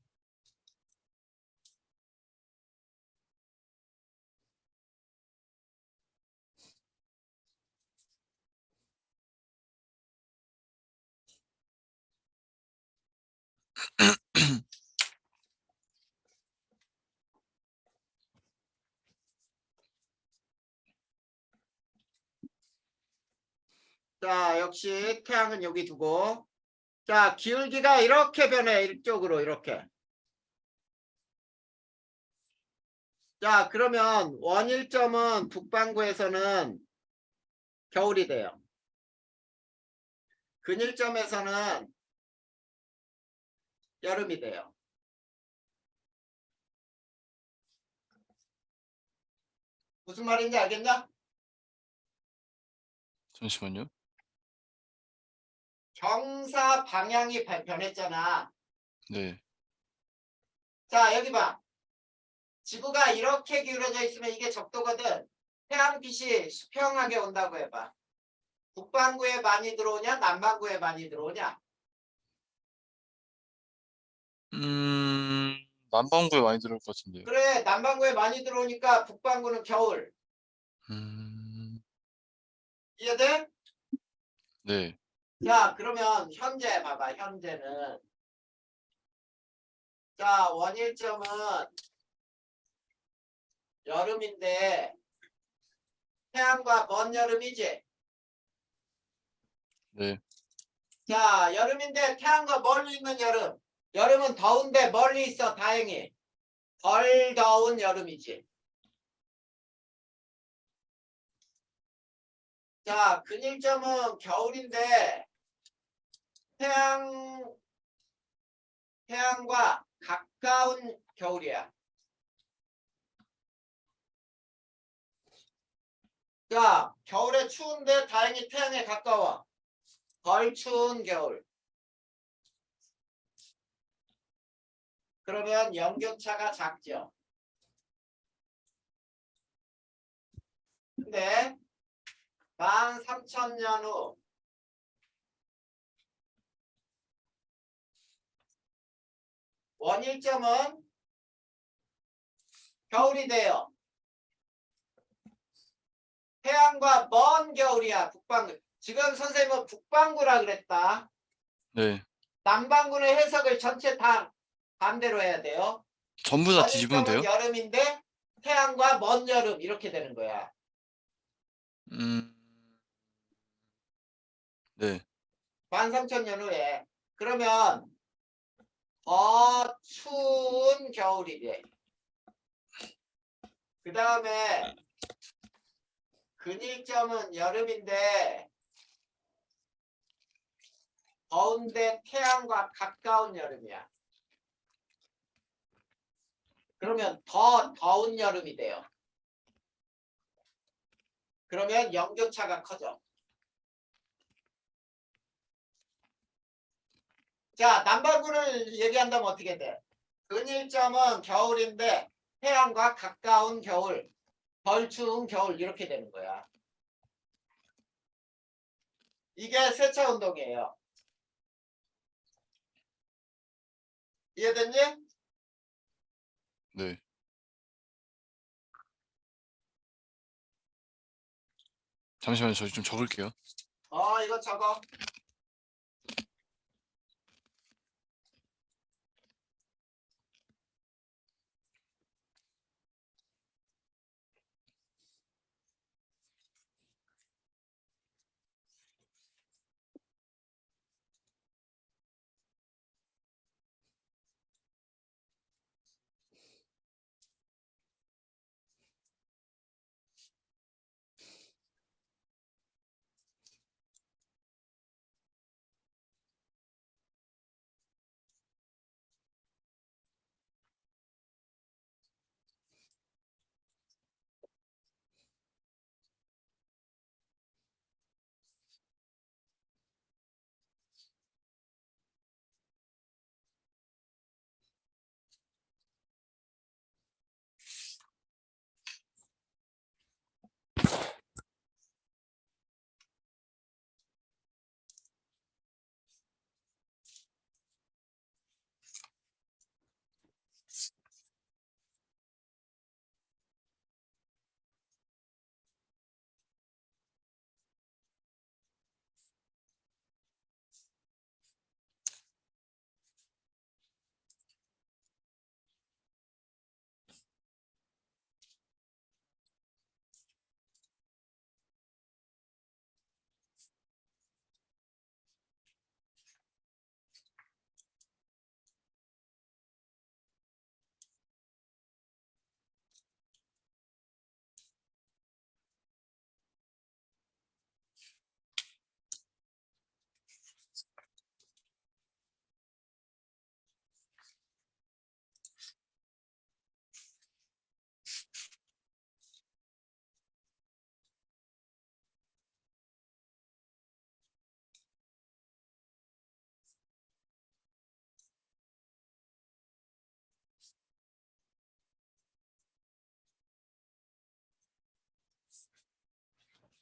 자, 역시 태양은 여기 두고 자, 기울기가 이렇게 변해. 이쪽으로 이렇게. 자, 그러면 원일점은 북반구에서는 겨울이 돼요. 근일점에서는 여름이 돼요. 무슨 말인지 알겠냐? 잠시만요. 경사 방향이 변했잖아. 네. 자, 여기 봐. 지구가 이렇게 기울어져 있으면 이게 적도거든. 태양빛이 수평하게 온다고 해봐. 북반구에 많이 들어오냐? 남반구에 많이 들어오냐? 남반구에 많이 들어올 것 같은데요. 그래, 남반구에 많이 들어오니까 북반구는 겨울. 음, 이해돼? 네. 자, 그러면 현재 봐봐. 현재는 자, 원일점은 여름인데 태양과 먼 여름이지. 네. 자, 여름인데 태양과 멀리 있는 여름. 여름은 더운데 멀리 있어. 다행히. 덜 더운 여름이지. 자, 근일점은 겨울인데 태양과 가까운 겨울이야. 자, 겨울에 추운데 다행히 태양에 가까워. 덜 추운 겨울. 그러면 연교차가 작죠. 근데 13,000년 후 원일점은 겨울이 돼요. 태양과 먼 겨울이야. 북반구. 지금 선생님은 북반구라 그랬다. 네. 남반구의 해석을 전체 다 반대로 해야 돼요. 전부 다 뒤집으면 돼요? 원일점은 여름인데 태양과 먼 여름 이렇게 되는 거야. 네. 13,000년 후에. 그러면 더 추운 겨울이 돼. 그 다음에 근일점은 여름인데 더운데 태양과 가까운 여름이야. 그러면 더 더운 여름이 돼요. 그러면 연교차가 커져. 자, 남반구를 얘기한다면 어떻게 돼? 근일점은 겨울인데 태양과 가까운 겨울, 덜 추운 겨울 이렇게 되는 거야. 이게 세차 운동이에요. 이해됐니? 네. 잠시만요. 저 좀 적을게요. 이거 적어.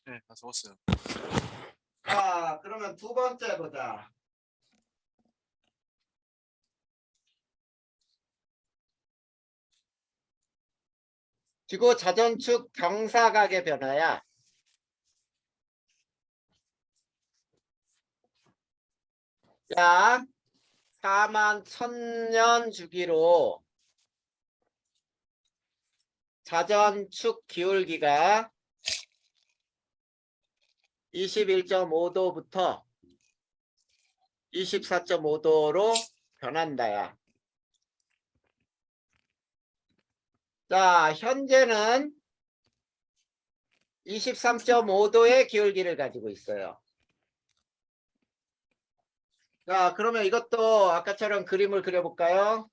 네, 다 적었어요. 자, 그러면 두 번째 보자. 지구 자전축 경사각의 변화야. 약 4만 1000년 주기로 자전축 기울기가 21.5도부터 24.5도로 변한다야. 자, 현재는 23.5도의 기울기를 가지고 있어요. 자, 그러면 이것도 아까처럼 그림을 그려볼까요?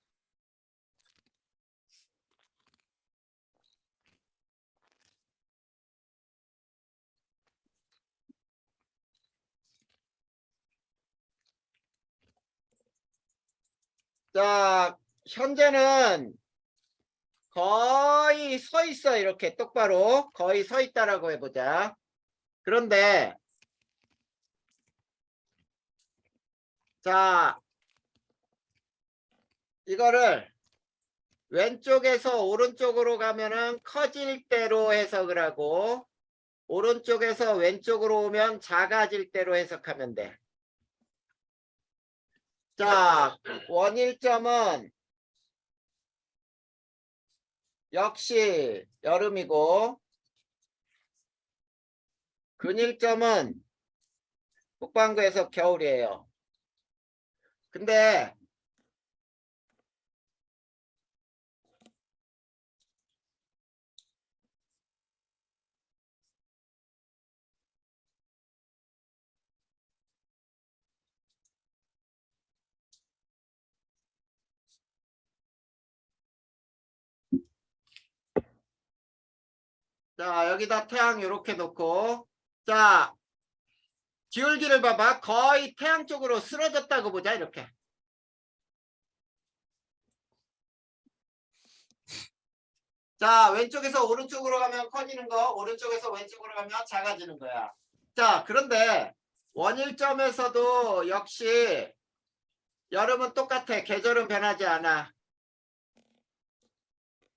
자, 현재는 거의 서 있어. 이렇게 똑바로 거의 서 있다라고 해보자. 그런데 자, 이거를 왼쪽에서 오른쪽으로 가면은 커질 대로 해석을 하고, 오른쪽에서 왼쪽으로 오면 작아질 대로 해석하면 돼. 자, 원일점은 역시 여름이고, 근일점은 북반구에서 겨울이에요. 근데 자, 여기다 태양 이렇게 놓고, 자, 기울기를 봐봐. 거의 태양 쪽으로 쓰러졌다고 보자. 이렇게. 자, 왼쪽에서 오른쪽으로 가면 커지는 거, 오른쪽에서 왼쪽으로 가면 작아지는 거야. 자, 그런데 원일점에서도 역시 여름은 똑같아. 계절은 변하지 않아.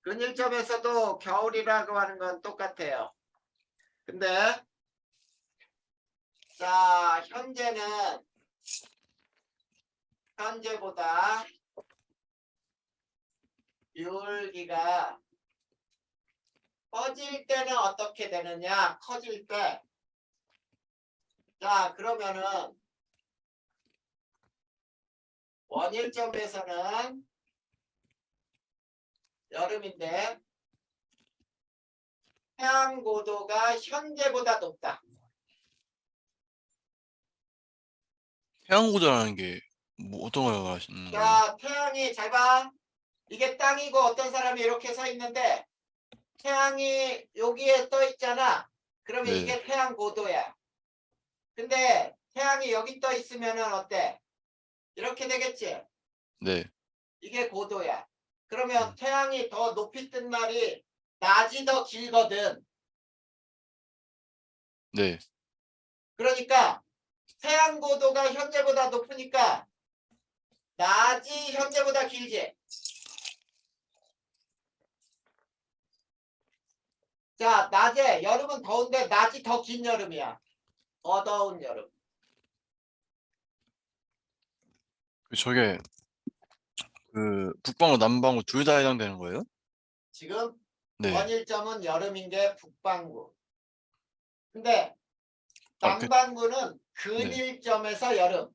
근일점에서도 겨울이라고 하는 건 똑같아요. 근데 자, 현재보다 기울기가 커질 때는 어떻게 되느냐? 커질 때. 자, 그러면은 원일점에서는 여름인데 태양 고도가 현재보다 높다. 태양고도라는 게 뭐 어떤 걸 말하시는 거예요? 자, 태양이 잘 봐. 이게 땅이고 어떤 사람이 이렇게 서 있는데 태양이 여기에 떠 있잖아. 그러면 네, 이게 태양 고도야. 근데 태양이 여기 떠 있으면은 어때? 이렇게 되겠지? 네, 이게 고도야. 그러면 음, 태양이 더 높이 뜬 날이 낮이 더 길거든. 네. 그러니까 태양 고도가 현재보다 높으니까 낮이 현재보다 길지. 자, 낮에 여름은 더운데 낮이 더 긴 여름이야. 더 더운 여름. 저게 그 북방구 남방구 둘 다 해당되는 거예요? 지금 네. 원일점은 여름인 게 북반구. 근데 아, 남반구는 네. 근일점에서 여름.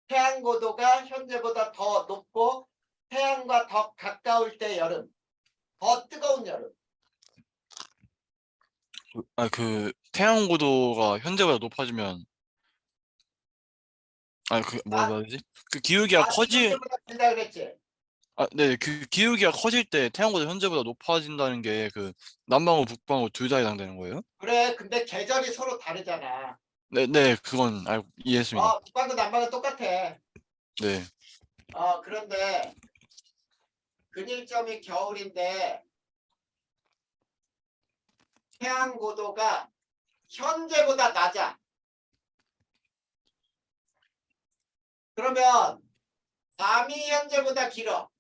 태양 고도가 현재보다 더 높고 태양과 더 가까울 때 여름. 더 뜨거운 여름. 그 태양고도가 현재보다 높아지면 뭐라 나, 해야 되지? 그 기울기가 낮이 커지 현재보다 길다 그랬지. 네. 그 기울기가 커질 때 태양고도 현재보다 높아진다는 게 그 남방구 북방구 둘 다 해당되는 거예요? 그래, 근데 계절이 서로 다르잖아. 네, 네. 그건 알고 이해했습니다. 북반구 남반구 똑같아. 네. 그런데 근일점이 겨울인데 태양 고도가 현재보다 낮아. 그러면 밤이 현재보다 길어.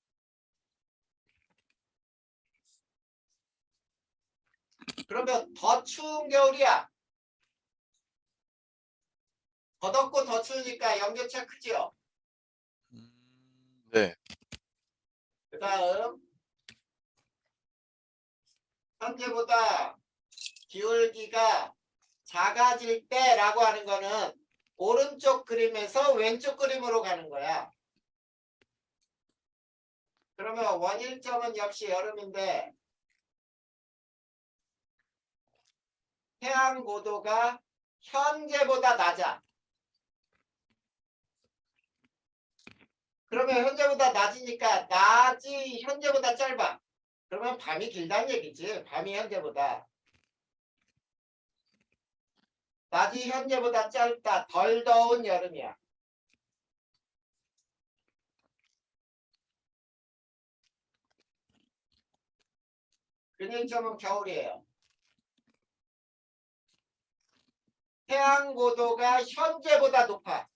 그러면 더 추운 겨울이야. 더 덥고 더 추우니까 연교차 크지요. 네. 그 다음 현재보다 기울기가 작아질 때라고 하는 거는 오른쪽 그림에서 왼쪽 그림으로 가는 거야. 그러면 원일점은 역시 여름인데 태양 고도가 현재보다 낮아. 그러면 현재보다 낮으니까 낮이 현재보다 짧아. 그러면 밤이 길다는 얘기지. 밤이 현재보다. 낮이 현재보다 짧다. 덜 더운 여름이야. 근일점은 겨울이에요. 태양 고도가 현재보다 높아.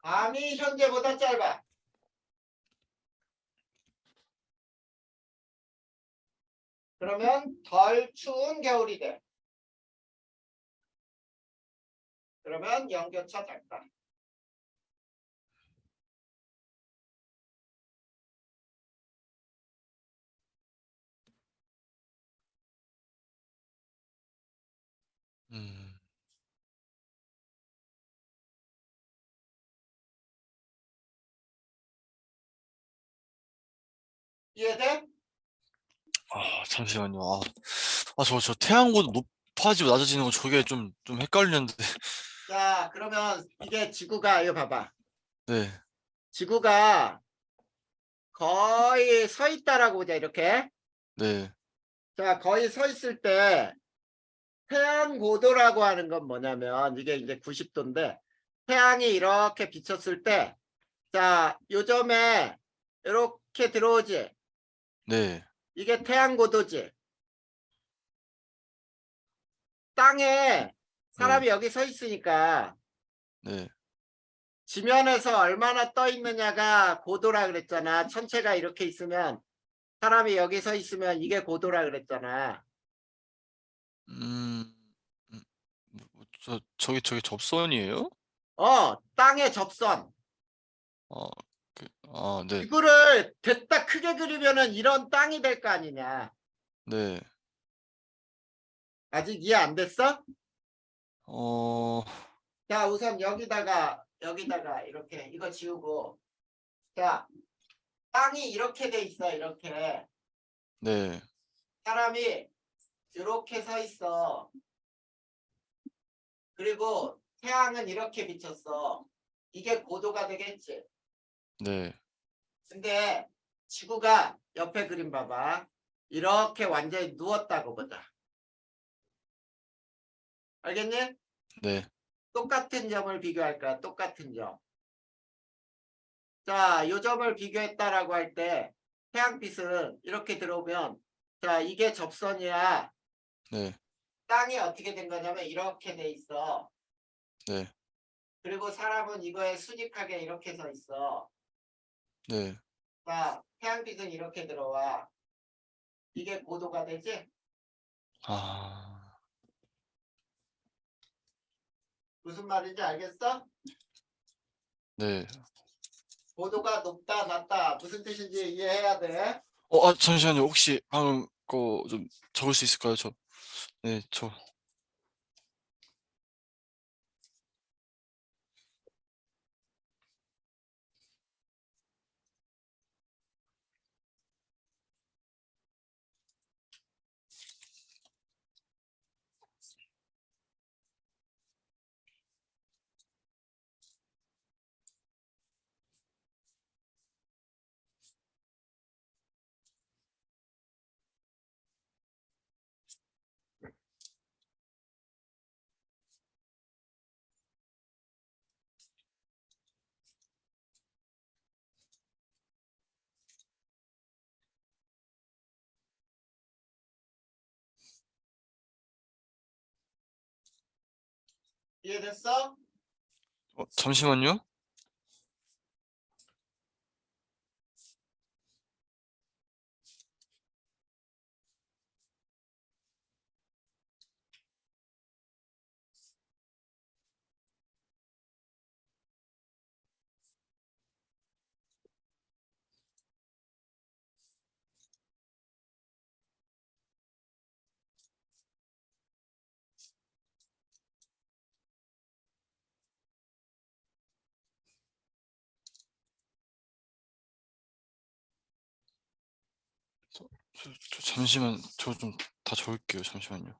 밤이 현재보다 짧아. 그러면 덜 추운 겨울이 돼. 그러면 연교차 작다. 음. 이해돼? 잠시만요. 저 태양고도 높아지고 낮아지는 거 저게 좀 헷갈리는데. 자, 그러면 이게 지구가, 이거 봐봐. 네. 지구가 거의 서 있다라고 보자, 이렇게. 네. 자, 거의 서 있을 때 태양 고도라고 하는 건 뭐냐면 이게 이제 90도인데 태양이 이렇게 비쳤을 때 자, 요점에 이렇게 들어오지. 네. 이게 태양 고도지. 땅에 네. 사람이 여기 서 있으니까 네. 지면에서 얼마나 떠 있느냐가 고도라 그랬잖아. 천체가 이렇게 있으면 사람이 여기 서 있으면 이게 고도라 그랬잖아. 음. 저기 접선이에요? 땅의 접선. 어, 네. 지구를 됐다 크게 그리면은 이런 땅이 될 거 아니냐. 네. 아직 이해 안 됐어? 어, 자, 우선 여기다가 이렇게 이거 지우고 자, 땅이 이렇게 돼 있어. 이렇게. 네. 사람이 이렇게 서 있어. 그리고 태양은 이렇게 비쳤어. 이게 고도가 되겠지. 네. 근데 지구가 옆에 그림 봐봐. 이렇게 완전히 누웠다고 보자. 알겠니? 네. 똑같은 점을 비교할 거야. 똑같은 점. 자, 요 점을 비교했다라고 할 때 태양빛은 이렇게 들어오면 자, 이게 접선이야. 네. 땅이 어떻게 된 거냐면 이렇게 돼 있어. 네. 그리고 사람은 이거에 수직하게 이렇게 서 있어. 네. 자, 태양빛은 이렇게 들어와. 이게 고도가 되지? 아, 무슨 말인지 알겠어? 네. 고도가 높다, 낮다. 무슨 뜻인지 이해해야 돼. 잠시만요. 혹시 방금 거 좀 적을 수 있을까요? 네, 이해됐어? 잠시만요. 잠시만, 저 좀 다 적을게요. 잠시만요.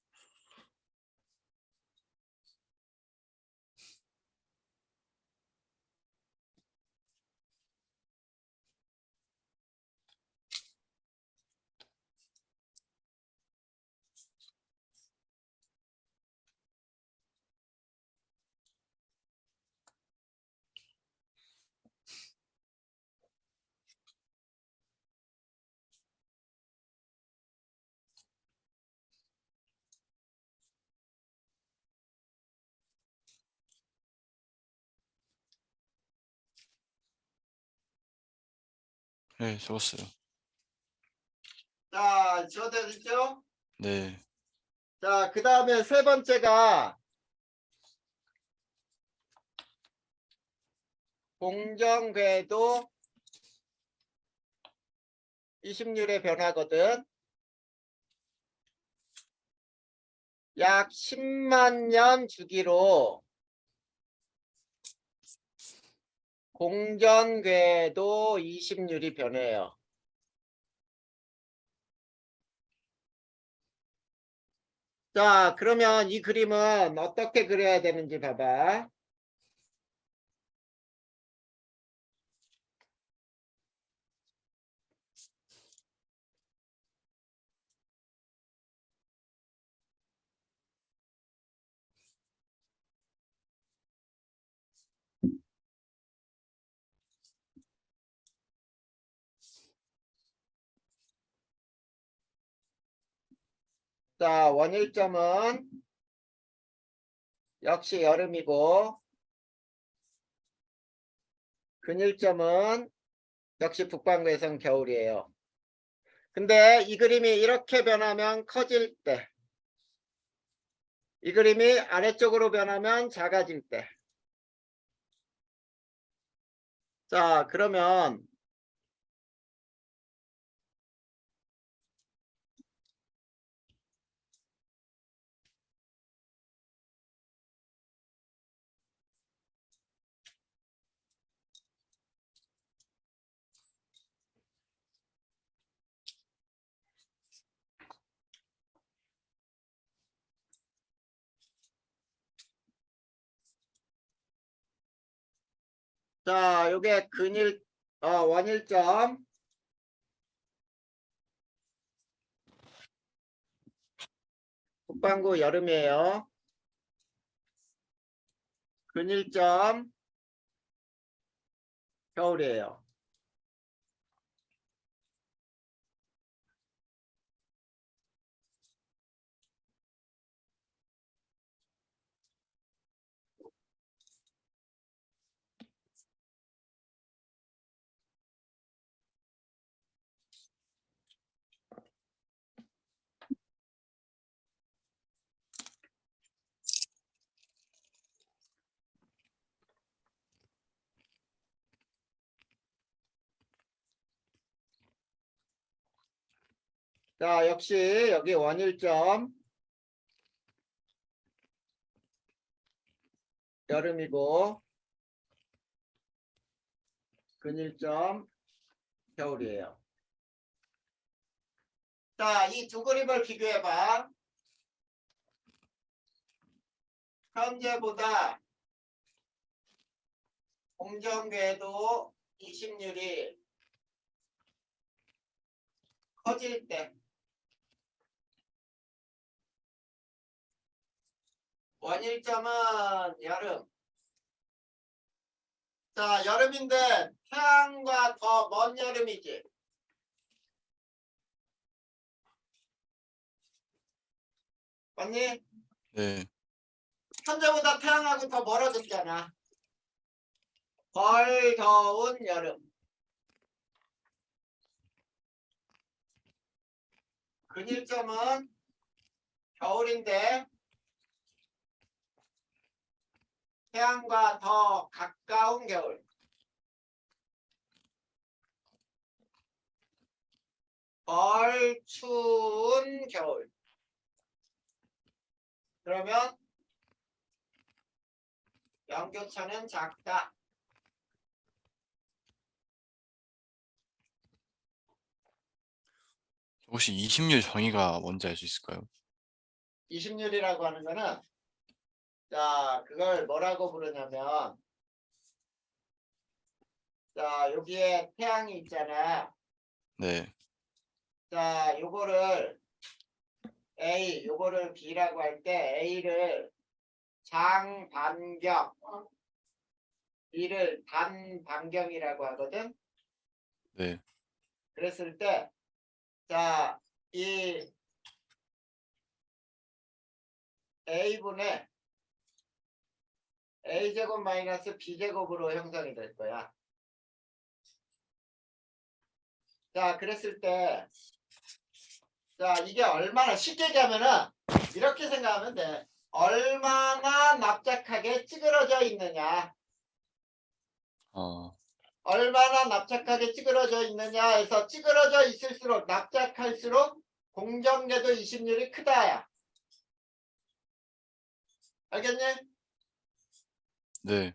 네, 적었어요. 자, 지워졌죠? 네. 자, 그 다음에 세 번째가 공정궤도 이심률의 변화거든. 약 10만 년 주기로 공전궤도 이심률이 변해요. 자, 그러면 이 그림은 어떻게 그려야 되는지 봐봐. 자, 원일점은 역시 여름이고, 근일점은 역시 북반구에선 겨울이에요. 근데 이 그림이 이렇게 변하면 커질 때, 이 그림이 아래쪽으로 변하면 작아질 때. 자, 그러면 자, 요게 원일점. 북반구 여름이에요. 근일점 겨울이에요. 자, 역시 여기 원일점 여름이고 근일점 겨울이에요. 자, 이 두 그림을 비교해봐. 현재보다 공정궤도 이심률이 커질 때 원일점은 여름. 자, 여름인데 태양과 더 먼 여름이지. 맞니? 네. 현재보다 태양하고 더 멀어졌잖아. 덜 더운 여름. 근일점은 겨울인데 태양과 더 가까운 겨울. 덜 추운 겨울. 그러면 연교차는 작다. 혹시 20률 정의가 뭔지 알 수 있을까요? 20률이라고 하는 거는 자, 그걸 뭐라고 부르냐면 자, 여기에 태양이 있잖아. 네, 자, 요거를 A, 요거를 B라고 할 때 A를 장반경, B를 단반경이라고 하거든. 네, 그랬을 때, 자, 이 A분의 A제곱 마이너스 B제곱으로 형성이 될 거야. 자, 그랬을 때, 자, 이게 얼마나 쉽게 얘기하면은 이렇게 생각하면 돼. 얼마나 납작하게 찌그러져 있느냐. 어, 얼마나 납작하게 찌그러져 있느냐에서 찌그러져 있을수록 납작할수록 공정계도 20률이 크다야. 알겠니? 네,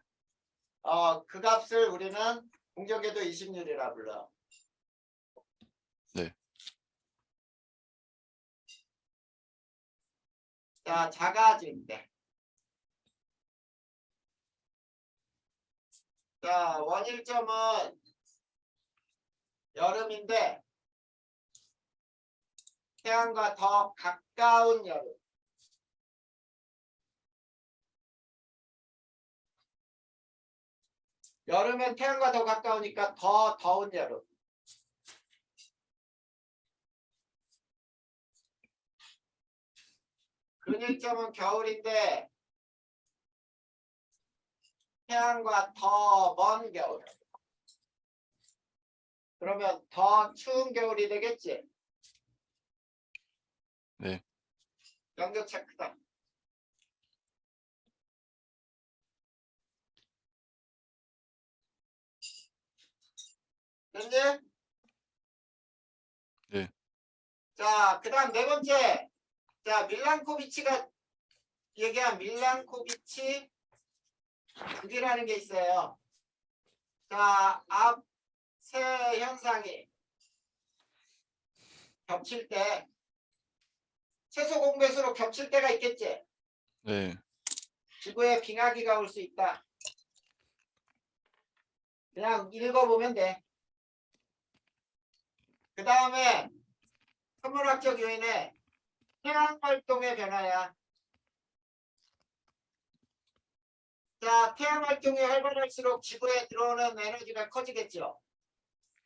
그 값을 우리는 공정계도 20률이라 불러. 네, 자, 작아질 때. 자, 원일점은 여름인데 태양과 더 가까운 여름. 여름엔 태양과 더 가까우니까 더 더운 여름. 근일점은 겨울인데 태양과 더 먼 겨울. 그러면 더 추운 겨울이 되겠지? 네, 연결차 크다. 됐니? 네, 자, 그 다음 네 번째. 자, 밀란코비치가 얘기한 밀란코비치 극이라는 게 있어요. 자, 앞세 현상이 겹칠 때 최소 공배수로 겹칠 때가 있겠지? 네, 지구에 빙하기가 올 수 있다. 그냥 읽어보면 돼. 그 다음에 천문학적 요인에 태양 활동의 변화야. 자, 태양 활동이 활발할수록 지구에 들어오는 에너지가 커지겠죠.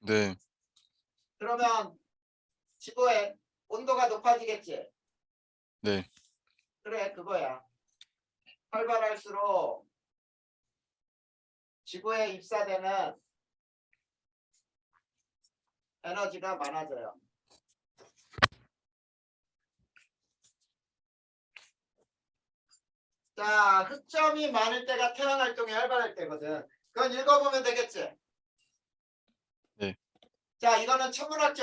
네, 그러면 지구의 온도가 높아지겠지. 네, 그래, 그거야. 활발할수록 지구에 입사되는 에너지가 많아져요. 자, 흑점이 많을 때가 태양 활동이 활발할 때거든. 그건 읽어보면 되겠지. 네. 자, 이거는 천문학적